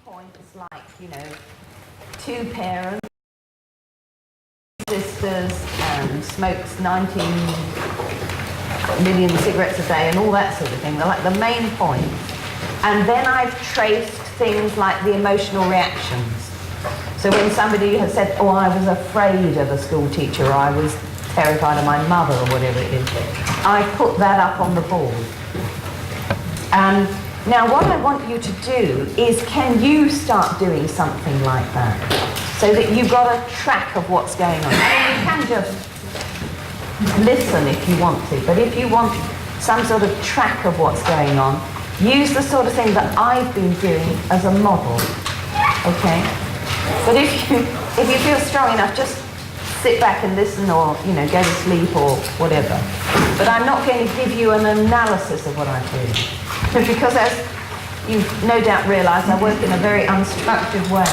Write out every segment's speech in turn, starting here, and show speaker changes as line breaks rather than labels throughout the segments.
points, like, two parents, sisters, and smokes 19 million cigarettes a day and all that sort of thing. They're like the main points. And then I've traced things like the emotional reactions. So when somebody has said, oh, I was afraid of a school teacher, or I was terrified of my mother, or whatever it is, I put that up on the board. Now what I want you to do is, can you start doing something like that? So that you've got a track of what's going on. I mean, you can just listen if you want to, but if you want some sort of track of what's going on, use the sort of thing that I've been doing as a model, okay? But if you feel strong enough, just sit back and listen, or, go to sleep or whatever. But I'm not going to give you an analysis of what I'm doing. Because as you've no doubt realised, I work in a very unstructured way.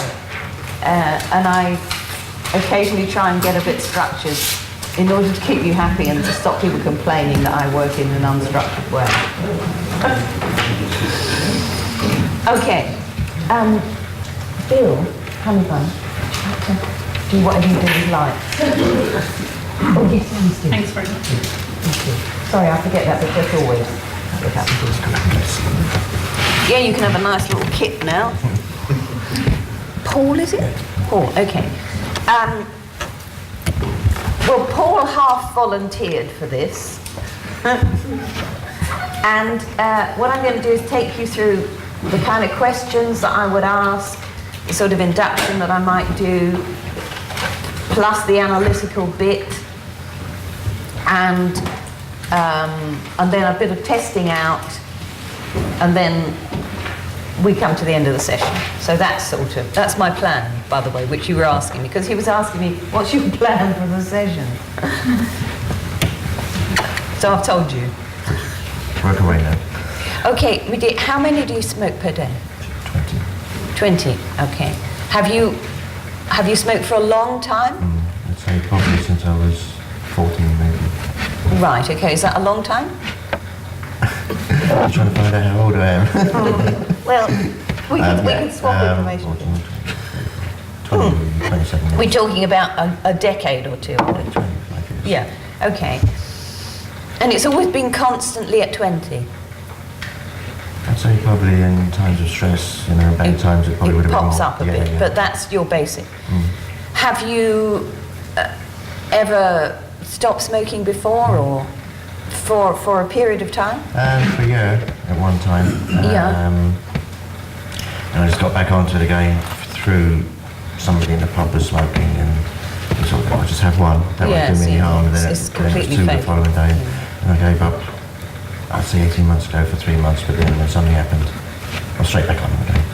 And I occasionally try and get a bit structured in order to keep you happy and to stop people complaining that I work in an unstructured way. Okay. Bill, honey bun, do whatever you do with light. Oh, yes, please do.
Thanks very much.
Thank you. Sorry, I forget that, but just always. That happens. Yeah, you can have a nice little kit now. Paul, is it? Paul, okay. Well, Paul half volunteered for this. And what I'm going to do is take you through the kind of questions that I would ask, the sort of induction that I might do, plus the analytical bit, and then a bit of testing out, and then we come to the end of the session. So that's my plan, by the way, which you were asking me, because he was asking me, what's your plan for the session? So I've told you.
Work away now.
Okay, how many do you smoke per day?
20.
20, okay. Have you smoked for a long time?
I'd say probably since I was 14, maybe.
Right, okay, is that a long time?
I'm trying to find out how old I am.
Well, we can swap information.
27 years.
We're talking about a decade or two.
25 years.
Yeah, okay. And it's always been constantly at 20?
I'd say probably in times of stress, bad times it probably would have been more.
It pops up a bit,
yeah.
but that's your basic. Have you ever stopped smoking before, or for a period of time?
For a year at one time. And I just got back onto it again through somebody in the pub was smoking, and I thought, I'll just have one. That won't do me any harm. And then it was 2 the following day, and I gave up. I'd say 18 months ago for 3 months, but then when something happened, I was straight back on again.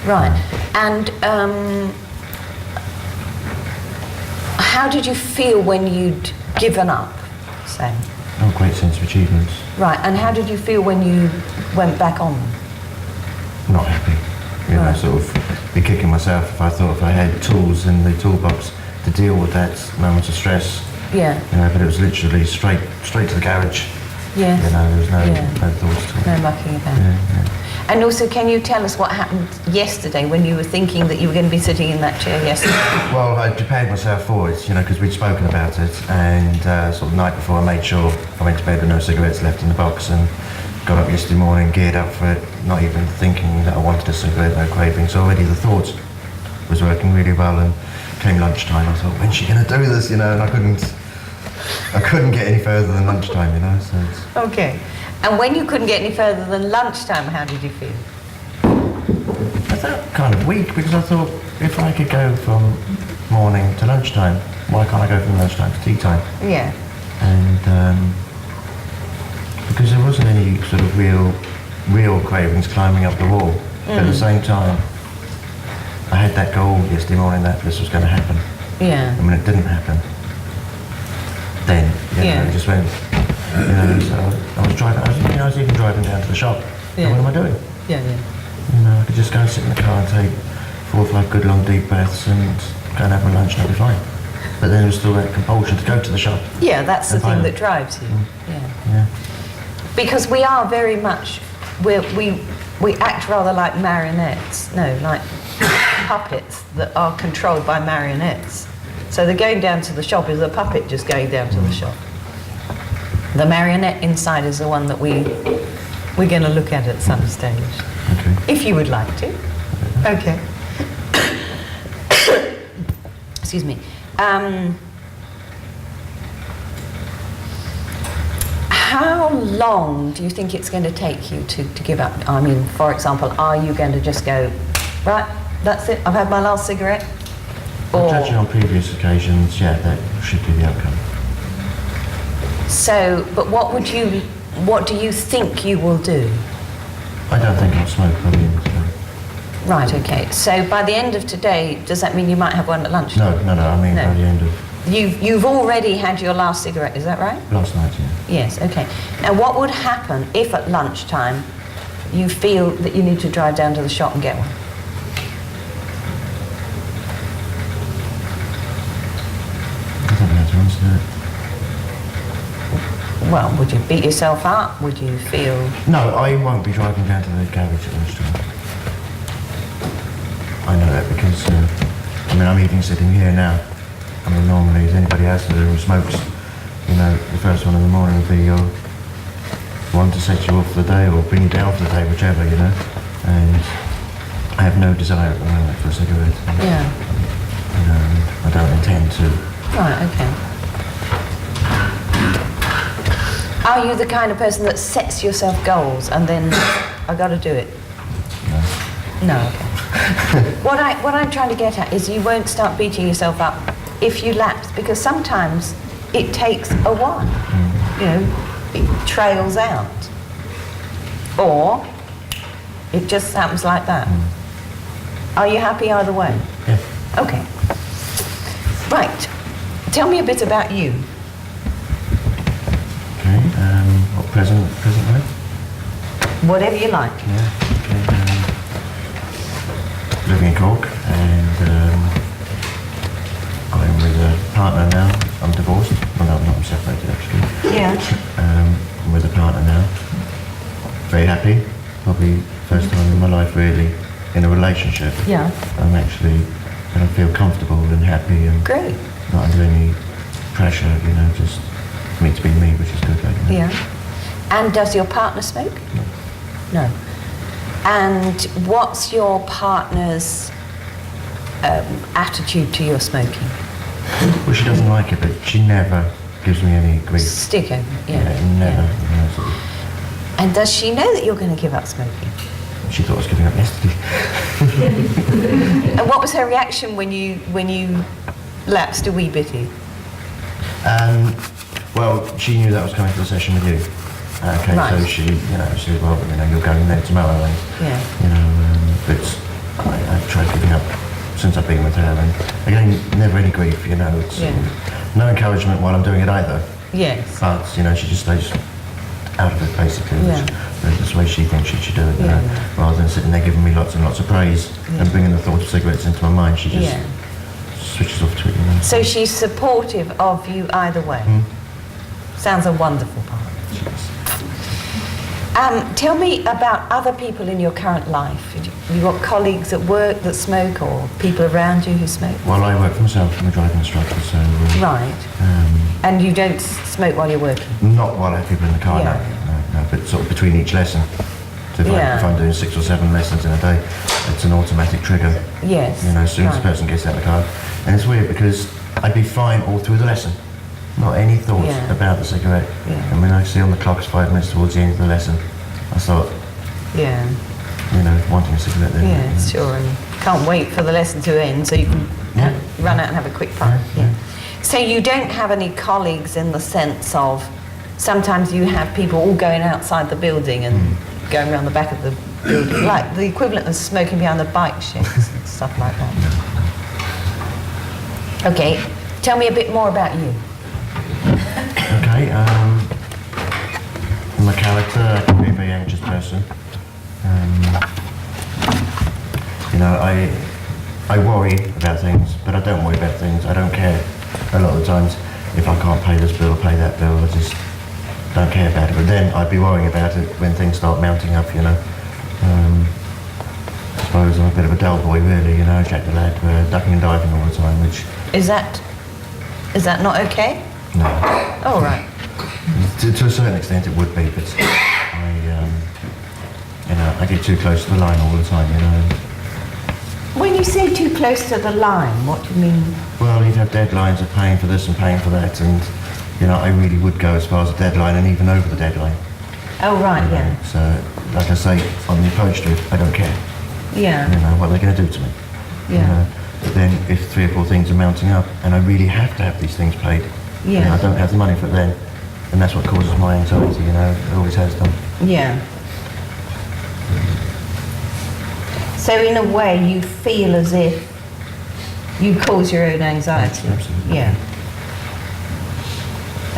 Right. And how did you feel when you'd given up, say?
Oh, great sense of achievements.
Right. And how did you feel when you went back on?
Not happy. Sort of be kicking myself if I had tools in the toolbox to deal with that moments of stress.
Yeah.
But it was literally straight to the garage.
Yes.
There was no thoughts to it.
No mucking about.
Yeah.
And also, can you tell us what happened yesterday when you were thinking that you were going to be sitting in that chair yesterday?
Well, I prepared myself for it, because we'd spoken about it, and sort of the night before I made sure I went to bed with no cigarettes left in the box, and got up yesterday morning, geared up for it, not even thinking that I wanted a cigarette, no craving. So already the thought was working really well, and came lunchtime, I thought, when's she going to do this, and I couldn't get any further than lunchtime, so it's...
Okay. And when you couldn't get any further than lunchtime, how did you feel?
I felt kind of weak, because I thought, if I could go from morning to lunchtime, why can't I go from lunchtime to tea time?
Yeah.
And because there wasn't any sort of real cravings climbing up the wall. But at the same time, I had that goal yesterday morning that this was going to happen.
Yeah.
And when it didn't happen, then it just went. So I was driving. I was even driving down to the shop.
Yeah.
And what am I doing?
Yeah.
I could just go and sit in the car and take 4 or 5 good long deep breaths and go and have my lunch and I'll be fine. But then there was still that compulsion to go to the shop.
Yeah, that's the thing that drives you.
Yeah.
Because we are very much, we act rather like marionettes. No, like puppets that are controlled by marionettes. So the going down to the shop is a puppet just going down to the shop. The marionette inside is the one that we're going to look at some stage.
Okay.
If you would like to. Okay. Excuse me. How long do you think it's going to take you to give up? I mean, for example, are you going to just go, right, that's it, I've had my last cigarette?
Well, judging on previous occasions, yeah, that should be the outcome.
So, but what do you think you will do?
I don't think I'll smoke by the end of today.
Right, okay. So by the end of today, does that mean you might have one at lunch?
No, I mean by the end of...
You've already had your last cigarette, is that right?
Last night, yeah.
Yes, okay. Now what would happen if at lunchtime you feel that you need to drive down to the shop and get one?
I don't know how to answer that.
Well, would you beat yourself up? Would you feel...
No, I won't be driving down to the garage at lunchtime. I know that because, I mean, I'm even sitting here now. I mean, normally, if anybody else who smokes, you know, the first one in the morning would be your one to set you off for the day or bring you down for the day, whichever, you know. And I have no desire at the moment for a cigarette.
Yeah.
You know, I don't intend to.
Right, okay. Are you the kind of person that sets yourself goals and then, I got to do it?
No.
No, okay. What I'm trying to get at is you won't start beating yourself up if you lapse, because sometimes it takes a while. You know, it trails out. Or it just happens like that. Are you happy either way?
Yeah.
Okay. Right. Tell me a bit about you.
Okay, what present way?
Whatever you like.
Yeah, okay. Living in Cork, and I'm with a partner now. I'm divorced. Well, no, I'm separated actually.
Yeah.
I'm with a partner now. Very happy. Probably first time in my life really in a relationship.
Yeah.
I'm actually going to feel comfortable and happy and
Great.
not under any pressure, you know, just for me to be me, which is good. Like, you know.
Yeah. And does your partner smoke?
No.
No. And what's your partner's attitude to your smoking?
Well, she doesn't like it, but she never gives me any grief.
Stick over,
Yeah, never.
yeah.
You know, sort of.
And does she know that you're going to give up smoking?
She thought I was giving up yesterday.
And what was her reaction when you lapsed a wee bitty?
Well, she knew that I was coming to the session with you. Okay,
Right.
so she said, well, you know, you're going there tomorrow, and
Yeah.
you know, but I've tried giving up since I've been with her, and again, never any grief, you know. It's
Yeah.
no encouragement while I'm doing it either.
Yes.
But you know, she just stays out of it basically.
Yeah.
That's the way she thinks she should do it. You
Yeah.
know, rather than sitting there giving me lots and lots of praise and bringing the thought of cigarettes into my mind, she just
Yeah.
switches off to it. You know.
So she's supportive of you either way. Sounds a wonderful part. Tell me about other people in your current life. You got colleagues at work that smoke, or people around you who smoke?
Well, I work for myself. I'm a driving instructor, so
Right. And you don't smoke while you're working?
not while I have people in the car.
Yeah.
No, but sort of between each lesson. So if I'm doing 6 or 7 lessons in a day, it's an automatic trigger.
Yes.
You know, as soon as the
Right.
person gets out of the car, and it's weird because I'd be fine all through the lesson. Not any thoughts
Yeah.
about the cigarette.
Yeah.
And when I see on the clock it's 5 minutes towards the end of the lesson, I start,
Yeah.
you know, wanting a cigarette then.
Yeah, sure. And can't wait for the lesson to end so you can run out and have a quick puff.
Yeah.
So you don't have any colleagues in the sense of sometimes you have people all going outside the building and going around the back of the building, like the equivalent of smoking behind the bike sheds and stuff like that. Okay, tell me a bit more about you.
Okay, my character, I can be a very anxious person. You know, I worry about things, but I don't worry about things. I don't care a lot of the times if I can't pay this bill or pay that bill. I just don't care about it. But then I'd be worrying about it when things start mounting up, you know. I suppose I'm a bit of a dull boy, really, you know, Jack the lad, ducking and diving all the time, which...
Is that not okay?
No.
Oh, right.
To a certain extent it would be, but I get too close to the line all the time, you know.
When you say too close to the line, what do you mean?
Well, you'd have deadlines of paying for this and paying for that, and, you know, I really would go as far as the deadline and even over the deadline.
Oh, right,
You know,
yeah.
So, like I say, on the approach to it, I don't care.
Yeah.
You know, what they're going to do to me.
Yeah.
You know? But then if 3 or 4 things are mounting up and I really have to have these things paid,
Yeah.
and I don't have the money for it then, and that's what causes my anxiety, you know, it always has done.
Yeah. So in a way you feel as if you cause your own anxiety.
Absolutely.
Yeah.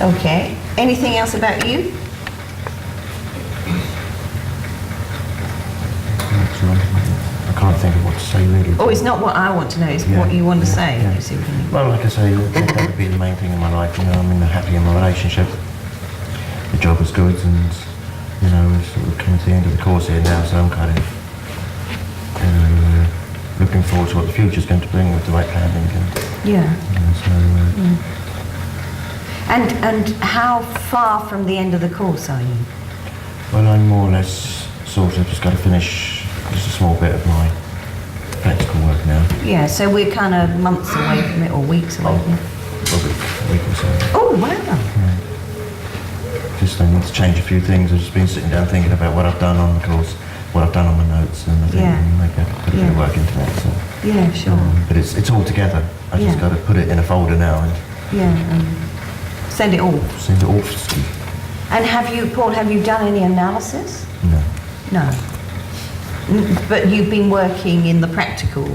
Okay. Anything else about you?
I can't think of what to say really.
Oh, it's not what I want to know, it's
Yeah,
what you want to
yeah,
say.
yeah.
You see what I mean?
Well, like I say, that would be the main thing in my life, you know, I'm happy in my relationship. The job is good and, you know, we're sort of coming to the end of the course here now, so I'm kind of, looking forward to what the future's going to bring with the right planning and,
Yeah.
you know, so,
And how far from the end of the course are you?
well, I'm more or less sort of just got to finish just a small bit of my practical work now.
Yeah, so we're kind of months away from it or weeks away from it.
Probably a week or so.
Oh, wow.
Just I need to change a few things. I've just been sitting down thinking about what I've done on the course, what I've done on my notes, and I think
Yeah.
I could put a bit of work into that. So.
Yeah, sure.
But it's all together. I just
Yeah.
got to put it in a folder now and
Yeah. Send it all.
send it off.
And Paul, have you done any analysis?
No.
No. But you've been working in the practical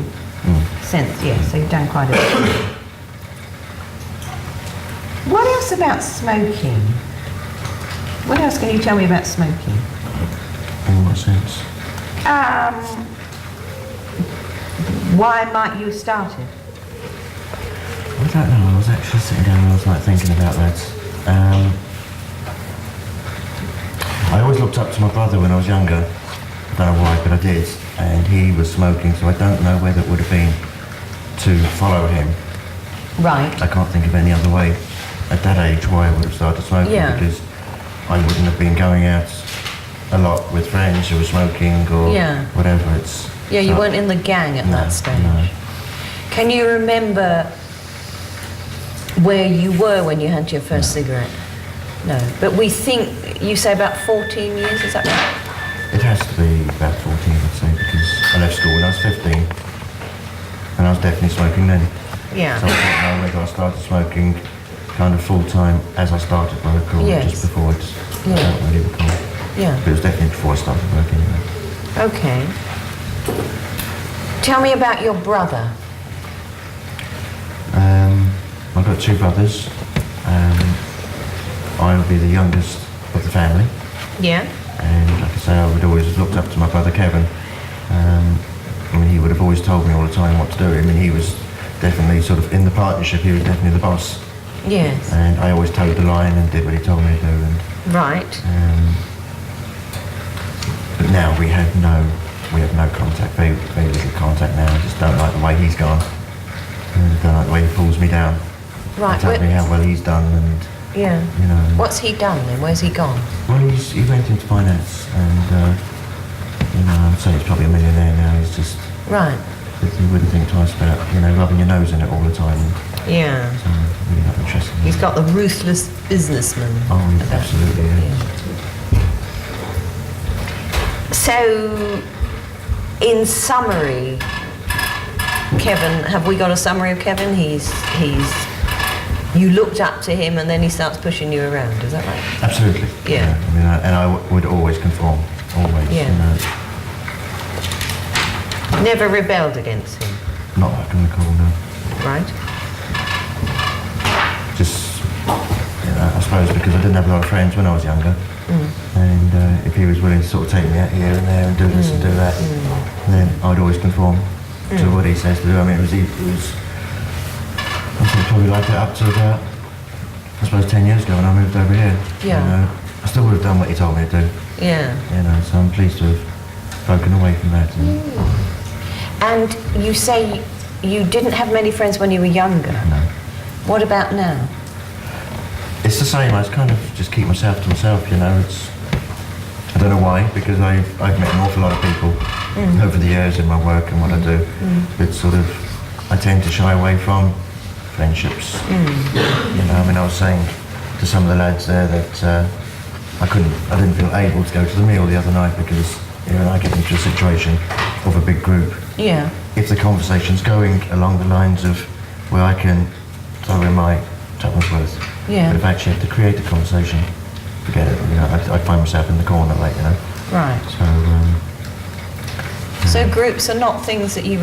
sense, yeah, so you've done quite a bit. What else about smoking? What else can you tell me about smoking?
In what sense?
Why might you have started?
I don't know. I was actually sitting down and I was like thinking about that. I always looked up to my brother when I was younger. I don't know why, but I did. And he was smoking, so I don't know whether it would have been to follow him.
Right.
I can't think of any other way at that age why I would have started smoking,
Yeah.
because I wouldn't have been going out a lot with friends who were smoking or
Yeah.
whatever. It's
Yeah, you
so-
weren't in the gang at
No,
that stage.
no.
Can you remember where you were when you had your first cigarette? No. But we think, you say about 14 years, is that right?
It has to be about 14, I'd say, because I left school when I was 15, and I was definitely smoking then.
Yeah.
So I don't know whether I started smoking kind of full-time as I started work or
Yes.
just before. I
Yeah.
don't really recall.
Yeah.
But it was definitely before I started working. You know.
Okay. Tell me about your brother.
I've got 2 brothers. I would be the youngest of the family.
Yeah.
And like I say, I would always have looked up to my brother Kevin. I mean, he would have always told me all the time what to do. I mean, he was definitely sort of in the partnership, he was definitely the boss.
Yes.
And I always toed the line and did what he told me to do. And,
Right.
but now we have no contact, very, very little contact now. I just don't like the way he's gone. And I don't like the way he pulls me down.
Right.
Tells me how well he's done and,
Yeah.
you know.
What's he done then? Where's he gone?
Well, he went into finance and, you know, I'd say he's probably a millionaire now. He's just,
Right.
you wouldn't think twice about, you know, rubbing your nose in it all the time.
Yeah.
So, really not interesting.
He's got the ruthless businessman.
Oh, absolutely, yeah.
So, in summary, Kevin, have we got a summary of Kevin? You looked up to him and then he starts pushing you around, is that right?
Absolutely.
Yeah.
I mean, and I would always conform, always.
Yeah.
You know,
Never rebelled against him,
not that I can recall, no.
right?
Just, you know, I suppose because I didn't have a lot of friends when I was younger. And if he was willing to sort of take me out here and there and do this and do that, then I'd always conform to what he says to do. I mean, it was I think probably like that up to about, I suppose, 10 years ago when I moved over here.
Yeah.
You know, I still would have done what he told me to do.
Yeah.
You know, so I'm pleased to have broken away from that. And
And you say you didn't have many friends when you were younger.
No.
What about now?
It's the same. I kind of just keep myself to myself, you know. I don't know why, because I've met an awful lot of people over the years in my work and what I do. But sort of, I tend to shy away from friendships. You know, I mean, I was saying to some of the lads there that I didn't feel able to go to the meal the other night because, you know, I get into a situation of a big group.
Yeah.
If the conversation's going along the lines of where I can throw in my tuppence worth,
Yeah.
but if I actually have to create a conversation, forget it. You know, I find myself in the corner, like, you know.
Right.
So,
So groups are not things that you